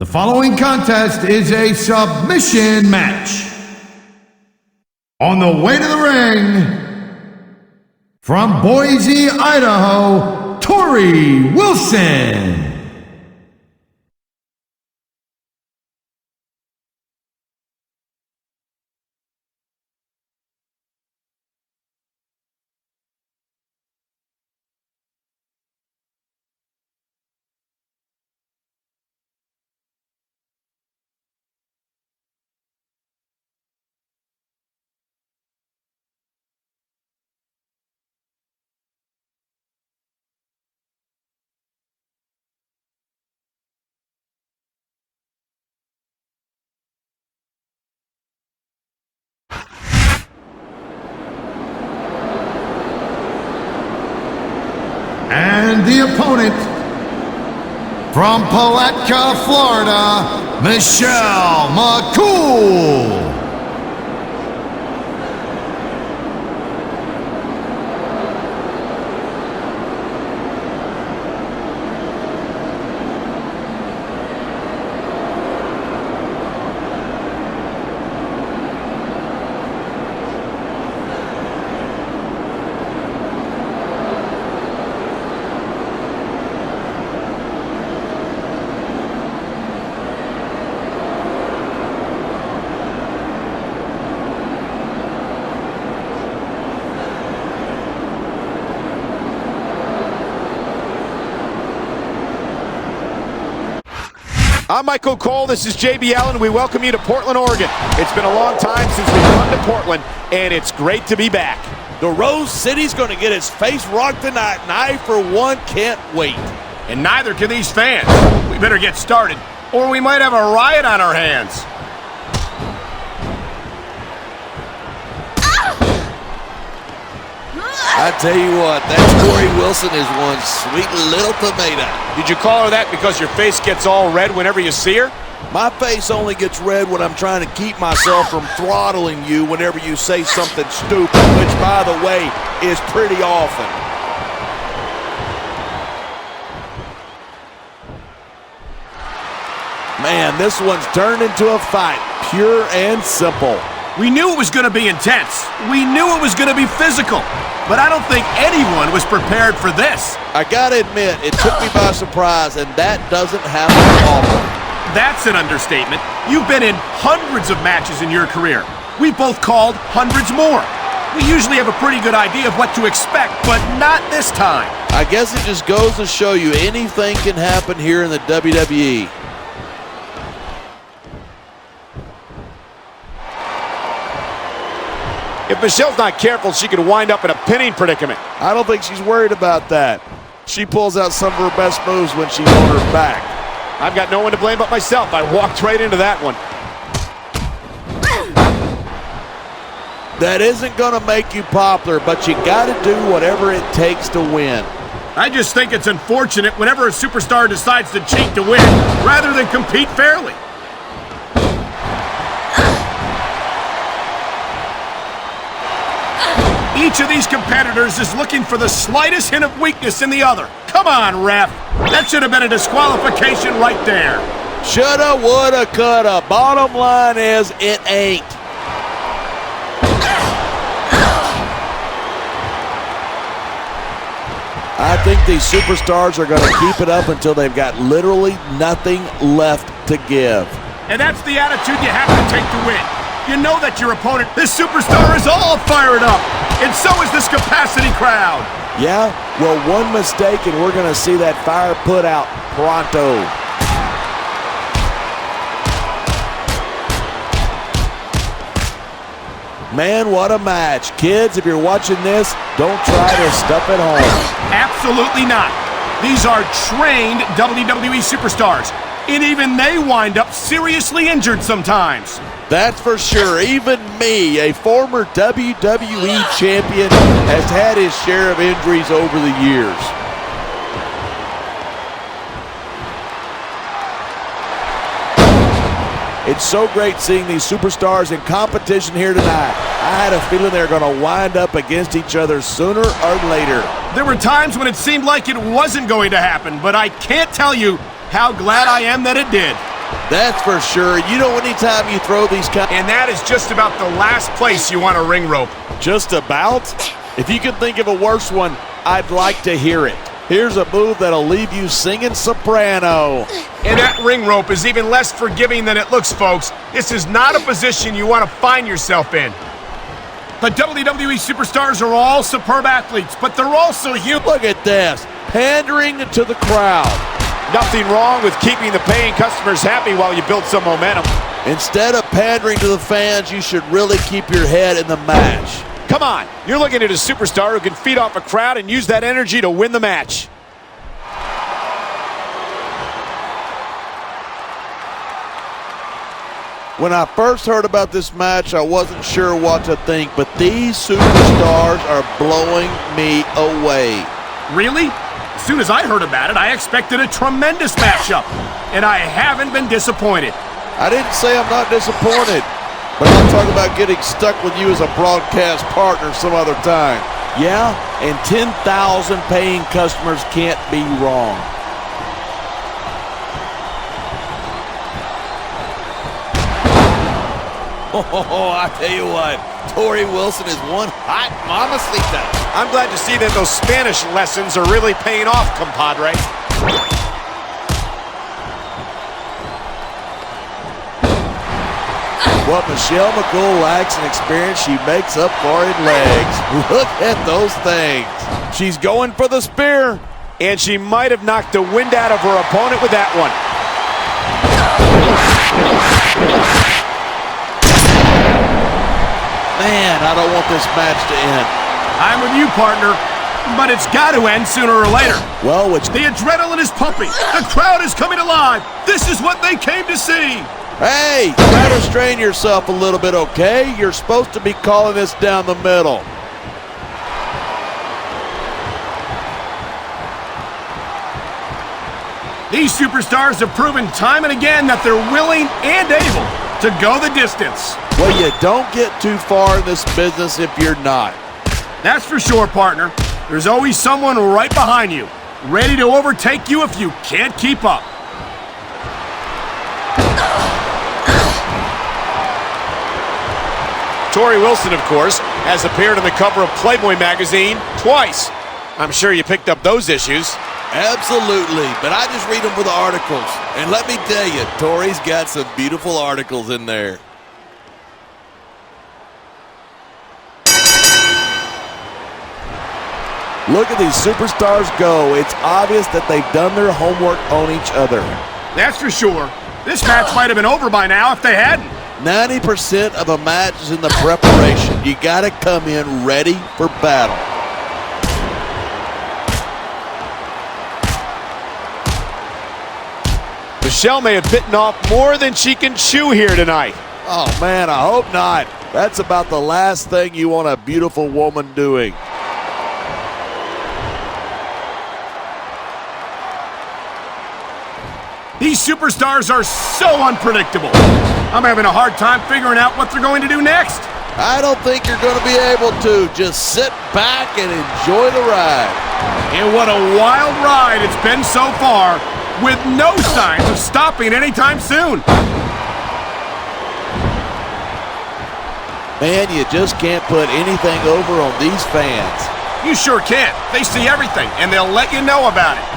The following contest is a submission match. On the way to the ring, from Boise, Idaho, Torrie Wilson. And the opponent, from Palatka, Florida, McCool. I'm McCool, this is JB Allen, we welcome you to Portland, Oregon. It's been a long time since we've come to Portland, and it's great to be back. The Rose City's going to get its face rocked tonight, and I, for one, can't wait. And neither can these fans. We better get started, or we might have a riot on our hands. I tell you what, that Torrie Wilson is one sweet little tomato. Did you call her that because your face gets all red whenever you see her? My face only gets red when I'm trying to keep myself from throttling you whenever you say something stupid, which, by the way, is pretty often. Man, this one's turned into a fight, pure and simple. We knew it was going to be intense. We knew it was going to be physical. But I don't think anyone was prepared for this. I gotta admit, it took me by surprise, and that doesn't happen often. That's an understatement. You've been in hundreds of matches in your career. We both called hundreds more. We usually have a pretty good idea of what to expect, but not this time. I guess it just goes to show you anything can happen here in the WWE. If Michelle's not careful, she could wind up in a pinning predicament. I don't think she's worried about that. She pulls out some of her best moves when she's on her back. I've got no one to blame but myself. I walked right into that one. That isn't going to make you popular, but you got to do whatever it takes to win. I just think it's unfortunate whenever a superstar decides to cheat to win rather than compete fairly. Each of these competitors is looking for the slightest hint of weakness in the other. Come on, ref. That should have been a disqualification right there. Shoulda, woulda, coulda. Bottom line is, it ain't. I think these superstars are going to keep it up until they've got literally nothing left to give. And that's the attitude you have to take to win. You know that your opponent, this superstar, is all fired up. And so is this capacity crowd. Yeah? Well, one mistake and we're going to see that fire put out pronto. Man, what a match. Kids, if you're watching this, don't try to stuff it home. Absolutely not. These are trained WWE superstars. And even they wind up seriously injured sometimes. That's for sure. Even me, a former WWE champion, has had his share of injuries over the years. It's so great seeing these superstars in competition here tonight. I had a feeling they're going to wind up against each other sooner or later. There were times when it seemed like it wasn't going to happen, but I can't tell you how glad I am that it did. That's for sure. You know, anytime you throw these kind... And that is just about the last place you want a ring rope. Just about? If you can think of a worse one, I'd like to hear it. Here's a move that'll leave you singing soprano. And that ring rope is even less forgiving than it looks, folks. This is not a position you want to find yourself in. The WWE superstars are all superb athletes, but they're also human. Look at this, pandering to the crowd. Nothing wrong with keeping the paying customers happy while you build some momentum. Instead of pandering to the fans, you should really keep your head in the match. Come on, you're looking at a superstar who can feed off a crowd and use that energy to win the match. When I first heard about this match, I wasn't sure what to think, but these superstars are blowing me away. Really? As soon as I heard about it, I expected a tremendous matchup, and I haven't been disappointed. I didn't say I'm not disappointed, but I'll talk about getting stuck with you as a broadcast partner some other time. Yeah, and 10,000 paying customers can't be wrong. Oh, I tell you what, Torrie Wilson is one hot mamacita. I'm glad to see that those Spanish lessons are really paying off, compadre. What Michelle McCool lacks in experience, she makes up for in legs. Look at those things. She's going for the spear, and she might have knocked the wind out of her opponent with that one. Man, I don't want this match to end. I'm with you, partner, but it's got to end sooner or later. Well, The adrenaline is pumping. The crowd is coming alive. This is what they came to see. hey, try to restrain yourself a little bit, okay? You're supposed to be calling this down the middle. These superstars have proven time and again that they're willing and able to go the distance. Well, you don't get too far in this business if you're not. That's for sure, partner. There's always someone right behind you, ready to overtake you if you can't keep up. Torrie Wilson, of course, has appeared on the cover of Playboy magazine twice. I'm sure you picked up those issues. Absolutely, but I just read them for the articles. And let me tell you, Torrie's got some beautiful articles in there. Look at these superstars go. It's obvious that they've done their homework on each other. That's for sure. This match might have been over by now if they hadn't. 90% of a match is in the preparation. You gotta come in ready for battle. Michelle may have bitten off more than she can chew here tonight. Oh man, I hope not. That's about the last thing you want a beautiful woman doing. These superstars are so unpredictable. I'm having a hard time figuring out what they're going to do next. I don't think you're going to be able to. Just sit back and enjoy the ride. And what a wild ride it's been so far, with no signs of stopping anytime soon. Man, you just can't put anything over on these fans. You sure can't. They see everything, and they'll let you know about it.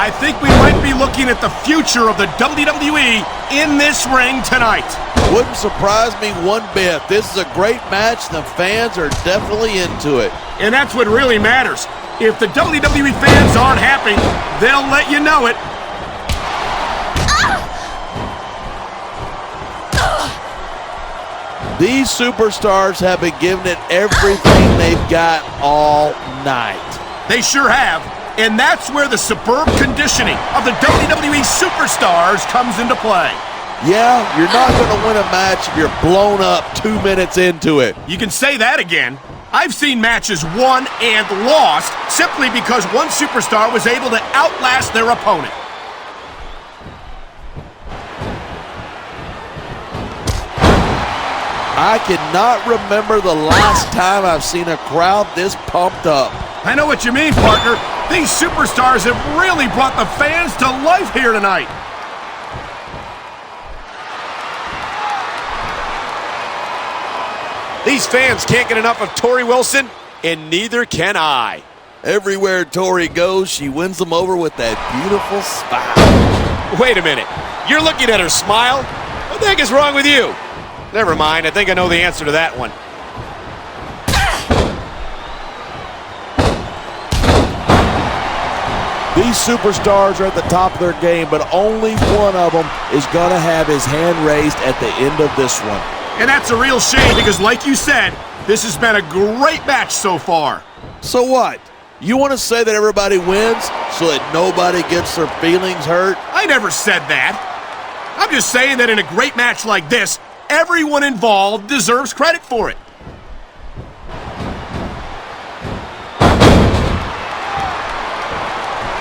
I think we might be looking at the future of the WWE in this ring tonight. Wouldn't surprise me one bit. This is a great match. The fans are definitely into it. And that's what really matters. If the WWE fans aren't happy, they'll let you know it. These superstars have been giving it everything they've got all night. They sure have. And that's where the superb conditioning of the WWE superstars comes into play. Yeah, you're not going to win a match if you're blown up 2 minutes into it. You can say that again. I've seen matches won and lost simply because one superstar was able to outlast their opponent. I cannot remember the last time I've seen a crowd this pumped up. I know what you mean, partner. These superstars have really brought the fans to life here tonight. These fans can't get enough of Torrie Wilson, and neither can I. Everywhere Torrie goes, she wins them over with that beautiful smile. Wait a minute. You're looking at her smile? What the heck is wrong with you? Never mind. I think I know the answer to that one. These superstars are at the top of their game, but only one of them is going to have his hand raised at the end of this one. And that's a real shame because, like you said, this has been a great match so far. So what? You want to say that everybody wins so that nobody gets their feelings hurt? I never said that. I'm just saying that in a great match like this, everyone involved deserves credit for it.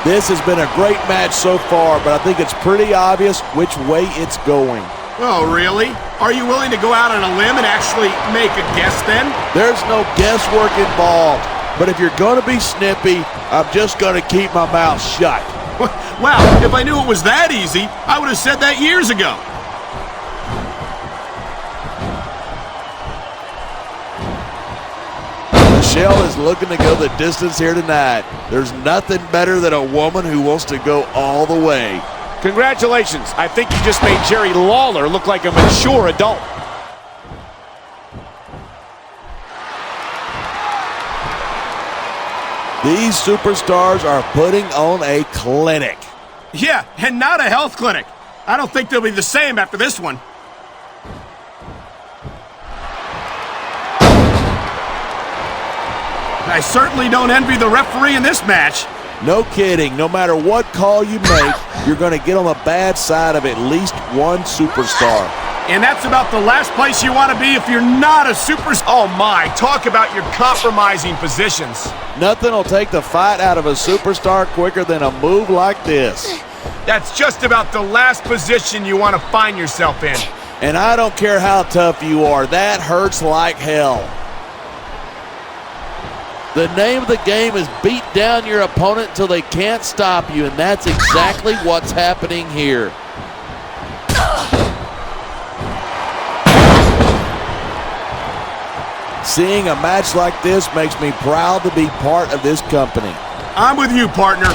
This has been a great match so far, but I think it's pretty obvious which way it's going. Oh, really? Are you willing to go out on a limb and actually make a guess then? There's no guesswork involved, but if you're going to be snippy, I'm just going to keep my mouth shut. Wow, if I knew it was that easy, I would have said that years ago. Michelle is looking to go the distance here tonight. There's nothing better than a woman who wants to go all the way. Congratulations. I think you just made Jerry Lawler look like a mature adult. These superstars are putting on a clinic. Yeah, and not a health clinic. I don't think they'll be the same after this one. I certainly don't envy the referee in this match. No kidding. No matter what call you make, you're going to get on the bad side of at least one superstar. And that's about the last place you want to be if you're not a superstar. Oh my, talk about your compromising positions. Nothing will take the fight out of a superstar quicker than a move like this. That's just about the last position you want to find yourself in. And I don't care how tough you are, that hurts like hell. The name of the game is beat down your opponent until they can't stop you, and that's exactly what's happening here. Seeing a match like this makes me proud to be part of this company. I'm with you, partner.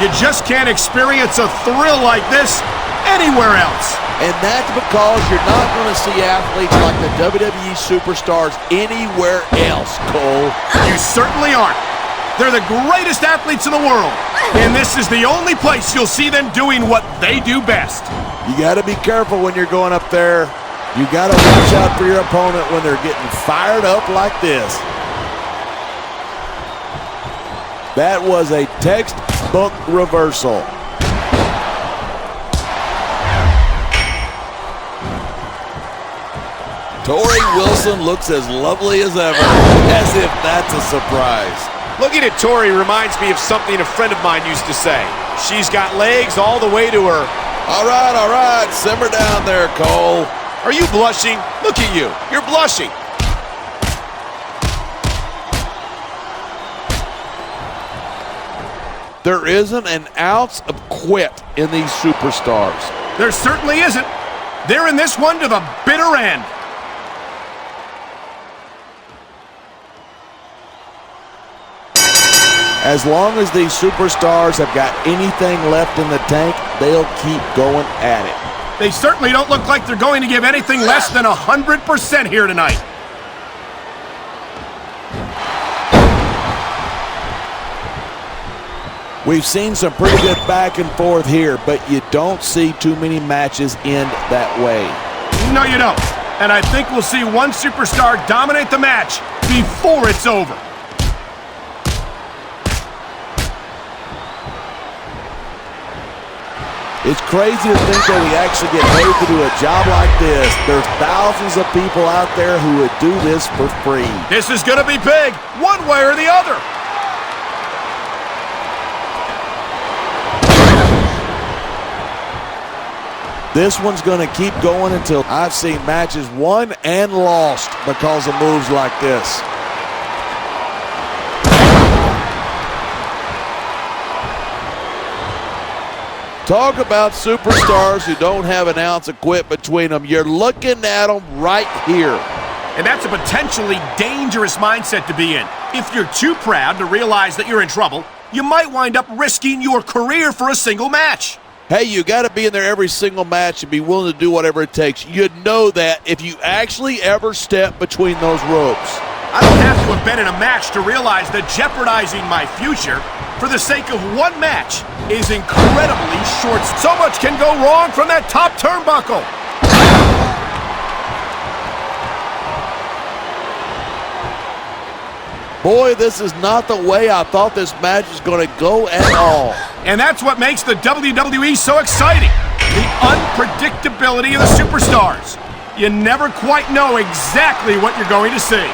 You just can't experience a thrill like this anywhere else. And that's because you're not going to see athletes like the WWE superstars anywhere else, Cole. You certainly aren't. They're the greatest athletes in the world. And this is the only place you'll see them doing what they do best. You got to be careful when you're going up there. You got to watch out for your opponent when they're getting fired up like this. That was a textbook reversal. Torrie Wilson looks as lovely as ever, as if that's a surprise. Looking at Torrie reminds me of something a friend of mine used to say. She's got legs all the way to her. All right, simmer down there, Cole. Are you blushing? Look at you. You're blushing. There isn't an ounce of quit in these superstars. There certainly isn't. They're in this one to the bitter end. As long as these superstars have got anything left in the tank, they'll keep going at it. They certainly don't look like they're going to give anything less than 100% here tonight. We've seen some pretty good back and forth here, but you don't see too many matches end that way. No, you don't. And I think we'll see one superstar dominate the match before it's over. It's crazy to think that we actually get paid to do a job like this. There's thousands of people out there who would do this for free. This is going to be big, one way or the other. This one's going to keep going until I've seen matches won and lost because of moves like this. Talk about superstars who don't have an ounce of quit between them. You're looking at them right here. And that's a potentially dangerous mindset to be in. If you're too proud to realize that you're in trouble, you might wind up risking your career for a single match. Hey, you got to be in there every single match and be willing to do whatever it takes. You'd know that if you actually ever step between those ropes. I don't have to have been in a match to realize that jeopardizing my future for the sake of one match is incredibly short. So much can go wrong from that top turnbuckle. Boy, this is not the way I thought this match was going to go at all. And that's what makes the WWE so exciting. The unpredictability of the superstars. You never quite know exactly what you're going to see.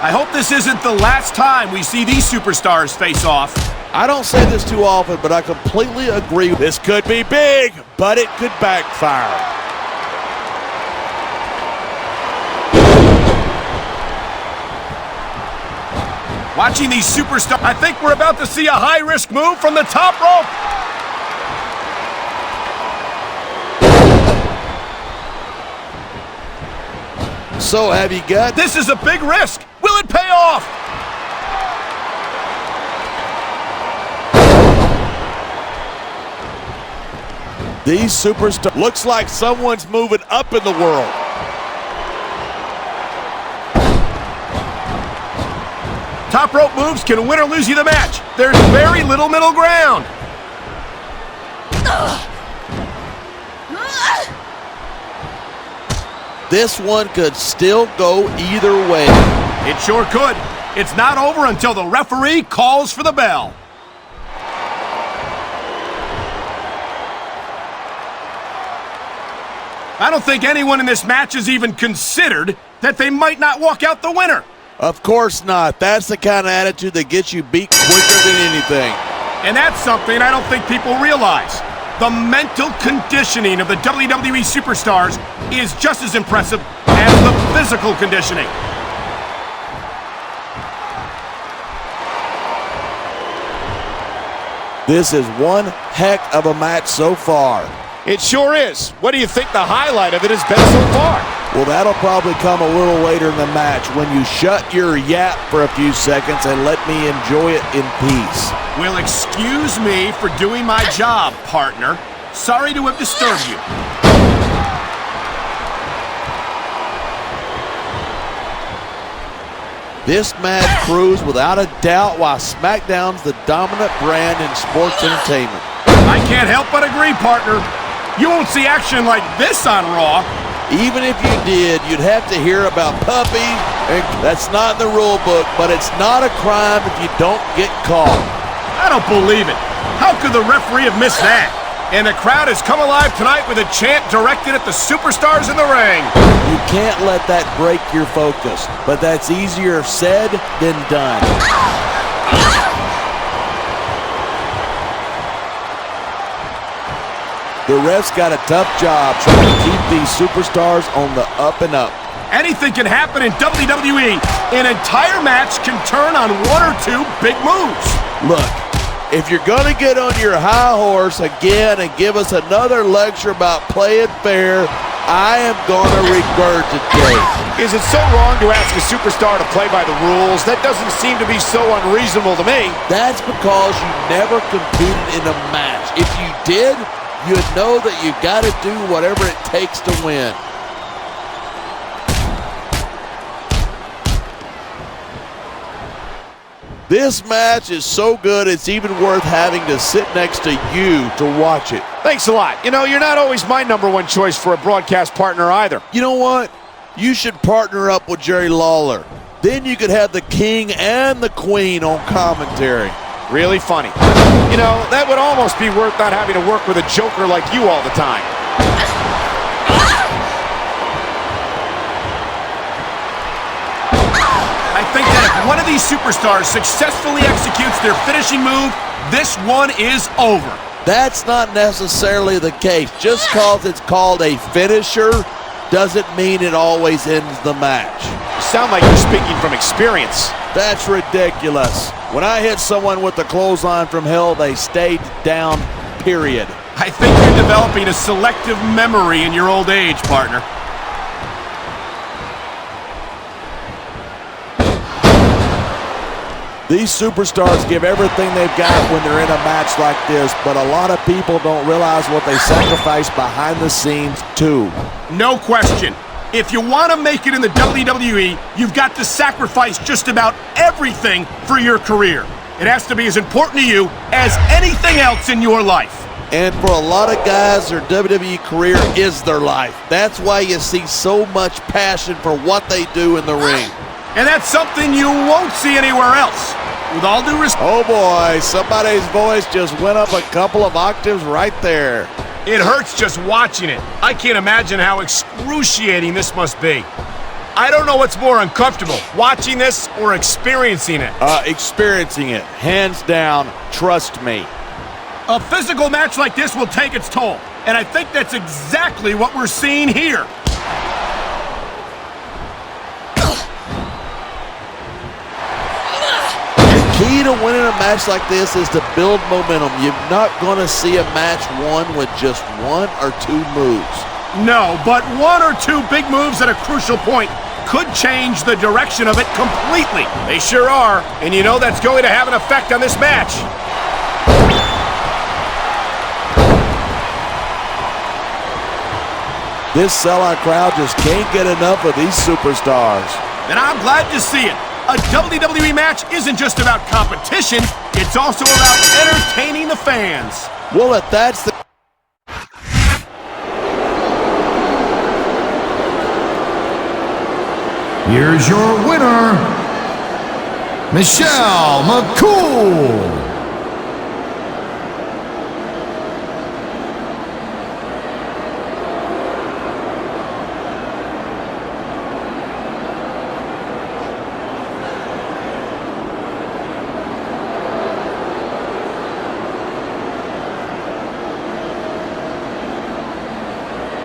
I hope this isn't the last time we see these superstars face off. I don't say this too often, but I completely agree. This could be big, but it could backfire. Watching these superstars, I think we're about to see a high-risk move from the top rope. So have you got... This is a big risk. Will it pay off? These superstars... Looks like someone's moving up in the world. Top rope moves can win or lose you the match. There's very little middle ground. This one could still go either way. It sure could. It's not over until the referee calls for the bell. I don't think anyone in this match has even considered that they might not walk out the winner. Of course not. That's the kind of attitude that gets you beat quicker than anything. And that's something I don't think people realize. The mental conditioning of the WWE superstars is just as impressive as the physical conditioning. This is one heck of a match so far. It sure is. What do you think the highlight of it has been so far? Well, that'll probably come a little later in the match when you shut your yap for a few seconds and let me enjoy it in peace. Well, excuse me for doing my job, partner. Sorry to have disturbed you. This match proves without a doubt why SmackDown's the dominant brand in sports entertainment. I can't help but agree, partner. You won't see action like this on Raw. Even if you did, you'd have to hear about puppies. That's not in the rule book, but it's not a crime if you don't get caught. I don't believe it. How could the referee have missed that? And the crowd has come alive tonight with a chant directed at the superstars in the ring. You can't let that break your focus, but that's easier said than done. The ref's got a tough job trying to keep these superstars on the up and up. Anything can happen in WWE. An entire match can turn on one or two big moves. Look, if you're going to get on your high horse again and give us another lecture about playing fair, I am going to regurgitate. Is it so wrong to ask a superstar to play by the rules? That doesn't seem to be so unreasonable to me. That's because you never competed in a match. If you did, you'd know that you got to do whatever it takes to win. This match is so good, it's even worth having to sit next to you to watch it. Thanks a lot. You know, you're not always my number one choice for a broadcast partner either. You know what? You should partner up with Jerry Lawler. Then you could have the king and the queen on commentary. Really funny. You know, that would almost be worth not having to work with a joker like you all the time. I think that if one of these superstars successfully executes their finishing move, this one is over. That's not necessarily the case. Just because it's called a finisher doesn't mean it always ends the match. You sound like you're speaking from experience. That's ridiculous. When I hit someone with the clothesline from hell, they stayed down, period. I think you're developing a selective memory in your old age, partner. These superstars give everything they've got when they're in a match like this, but a lot of people don't realize what they sacrifice behind the scenes, too. No question. If you want to make it in the WWE, you've got to sacrifice just about everything for your career. It has to be as important to you as anything else in your life. And for a lot of guys, their WWE career is their life. That's why you see so much passion for what they do in the ring. And that's something you won't see anywhere else. With all due respect. Oh boy, somebody's voice just went up a couple of octaves right there. It hurts just watching it. I can't imagine how excruciating this must be. I don't know what's more uncomfortable, watching this or experiencing it. Experiencing it, hands down, trust me. A physical match like this will take its toll, and I think that's exactly what we're seeing here. Key to winning a match like this is to build momentum. You're not going to see a match won with just one or two moves. No, but one or two big moves at a crucial point could change the direction of it completely. They sure are, and you know that's going to have an effect on this match. This sellout crowd just can't get enough of these superstars. And I'm glad to see it. A WWE match isn't just about competition, it's also about entertaining the fans. Well, if that's the... Here's your winner, Michelle McCool.